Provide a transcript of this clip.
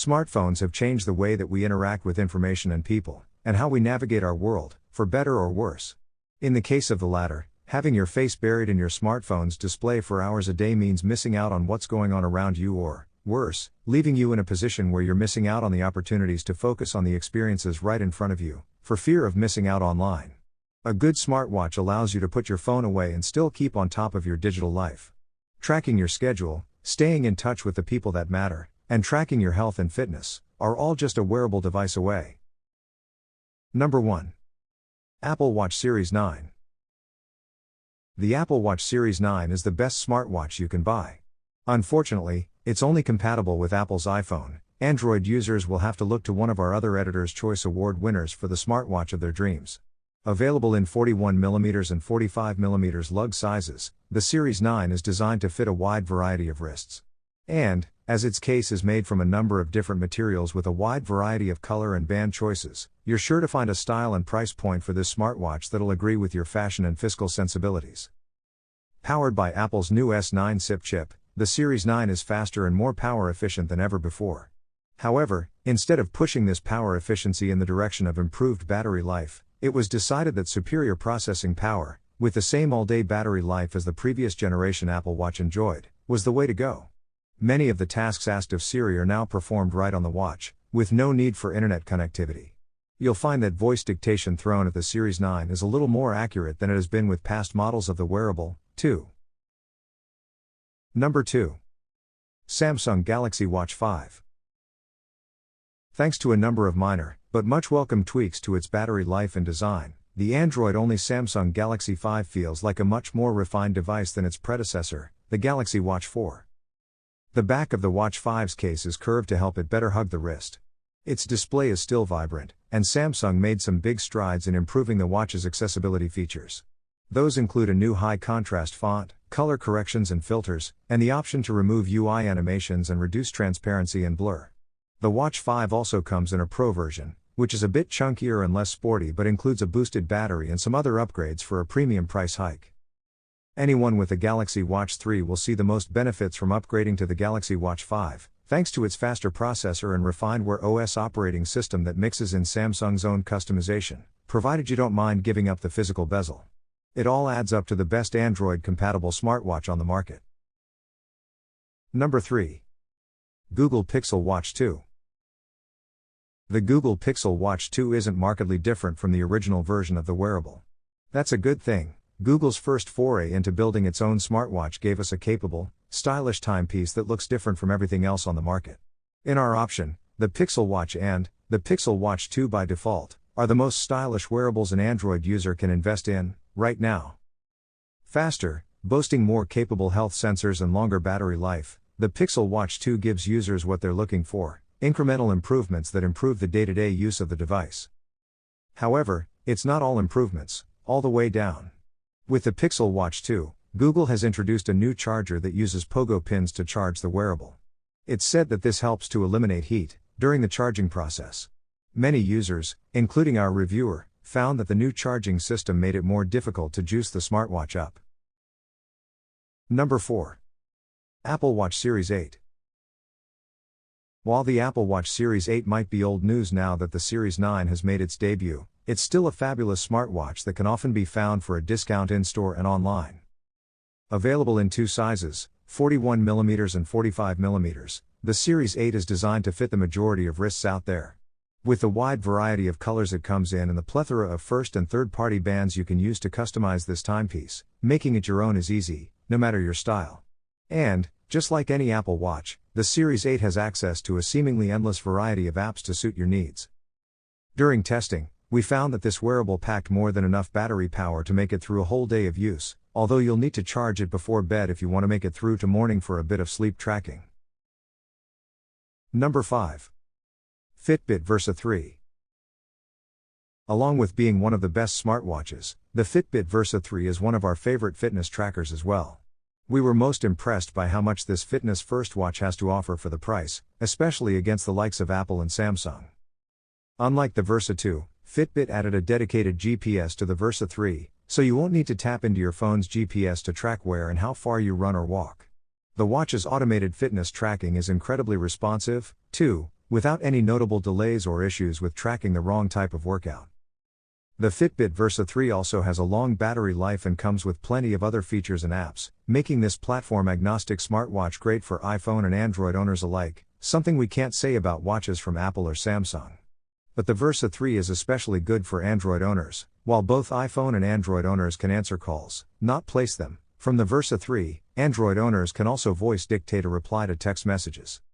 Smartphones have changed the way that we interact with information and people, and how we navigate our world, for better or worse. In the case of the latter, having your face buried in your smartphone's display for hours a day means missing out on what's going on around you or, worse, leaving you in a position where you're missing out on the opportunities to focus on the experiences right in front of you, for fear of missing out online. A good smartwatch allows you to put your phone away and still keep on top of your digital life. Tracking your schedule, staying in touch with the people that matter, and tracking your health and fitness, are all just a wearable device away. Number 1. Apple Watch Series 9. The Apple Watch Series 9 is the best smartwatch you can buy. Unfortunately, it's only compatible with Apple's iPhone. Android users will have to look to one of our other Editor's Choice Award winners for the smartwatch of their dreams. Available in 41mm and 45mm lug sizes, the Series 9 is designed to fit a wide variety of wrists. And, as its case is made from a number of different materials with a wide variety of color and band choices, you're sure to find a style and price point for this smartwatch that'll agree with your fashion and fiscal sensibilities. Powered by Apple's new S9 SIP chip, the Series 9 is faster and more power efficient than ever before. However, instead of pushing this power efficiency in the direction of improved battery life, it was decided that superior processing power, with the same all-day battery life as the previous generation Apple Watch enjoyed, was the way to go. Many of the tasks asked of Siri are now performed right on the watch, with no need for internet connectivity. You'll find that voice dictation thrown at the Series 9 is a little more accurate than it has been with past models of the wearable, too. Number 2. Samsung Galaxy Watch 5. Thanks to a number of minor, but much welcome tweaks to its battery life and design, the Android-only Samsung Galaxy 5 feels like a much more refined device than its predecessor, the Galaxy Watch 4. The back of the Watch 5's case is curved to help it better hug the wrist. Its display is still vibrant, and Samsung made some big strides in improving the watch's accessibility features. Those include a new high-contrast font, color corrections and filters, and the option to remove UI animations and reduce transparency and blur. The Watch 5 also comes in a Pro version, which is a bit chunkier and less sporty but includes a boosted battery and some other upgrades for a premium price hike. Anyone with a Galaxy Watch 3 will see the most benefits from upgrading to the Galaxy Watch 5, thanks to its faster processor and refined Wear OS operating system that mixes in Samsung's own customization, provided you don't mind giving up the physical bezel. It all adds up to the best Android-compatible smartwatch on the market. Number 3. Google Pixel Watch 2. The Google Pixel Watch 2 isn't markedly different from the original version of the wearable. That's a good thing. Google's first foray into building its own smartwatch gave us a capable, stylish timepiece that looks different from everything else on the market. In our option, the Pixel Watch and the Pixel Watch 2 by default are the most stylish wearables an Android user can invest in, right now. Faster, boasting more capable health sensors and longer battery life, the Pixel Watch 2 gives users what they're looking for, incremental improvements that improve the day-to-day use of the device. However, it's not all improvements, all the way down. With the Pixel Watch 2, Google has introduced a new charger that uses pogo pins to charge the wearable. It's said that this helps to eliminate heat during the charging process. Many users, including our reviewer, found that the new charging system made it more difficult to juice the smartwatch up. Number 4. Apple Watch Series 8. While the Apple Watch Series 8 might be old news now that the Series 9 has made its debut, it's still a fabulous smartwatch that can often be found for a discount in-store and online. Available in two sizes, 41mm and 45mm, the Series 8 is designed to fit the majority of wrists out there. With the wide variety of colors it comes in and the plethora of first and third-party bands you can use to customize this timepiece, making it your own is easy, no matter your style. And, just like any Apple Watch, the Series 8 has access to a seemingly endless variety of apps to suit your needs. During testing, we found that this wearable packed more than enough battery power to make it through a whole day of use, although you'll need to charge it before bed if you want to make it through to morning for a bit of sleep tracking. Number 5. Fitbit Versa 3. Along with being one of the best smartwatches, the Fitbit Versa 3 is one of our favorite fitness trackers as well. We were most impressed by how much this fitness-first watch has to offer for the price, especially against the likes of Apple and Samsung. Unlike the Versa 2, Fitbit added a dedicated GPS to the Versa 3, so you won't need to tap into your phone's GPS to track where and how far you run or walk. The watch's automated fitness tracking is incredibly responsive, too, without any notable delays or issues with tracking the wrong type of workout. The Fitbit Versa 3 also has a long battery life and comes with plenty of other features and apps, making this platform-agnostic smartwatch great for iPhone and Android owners alike, something we can't say about watches from Apple or Samsung. But the Versa 3 is especially good for Android owners, while both iPhone and Android owners can answer calls, not place them. From the Versa 3, Android owners can also voice dictate a reply to text messages.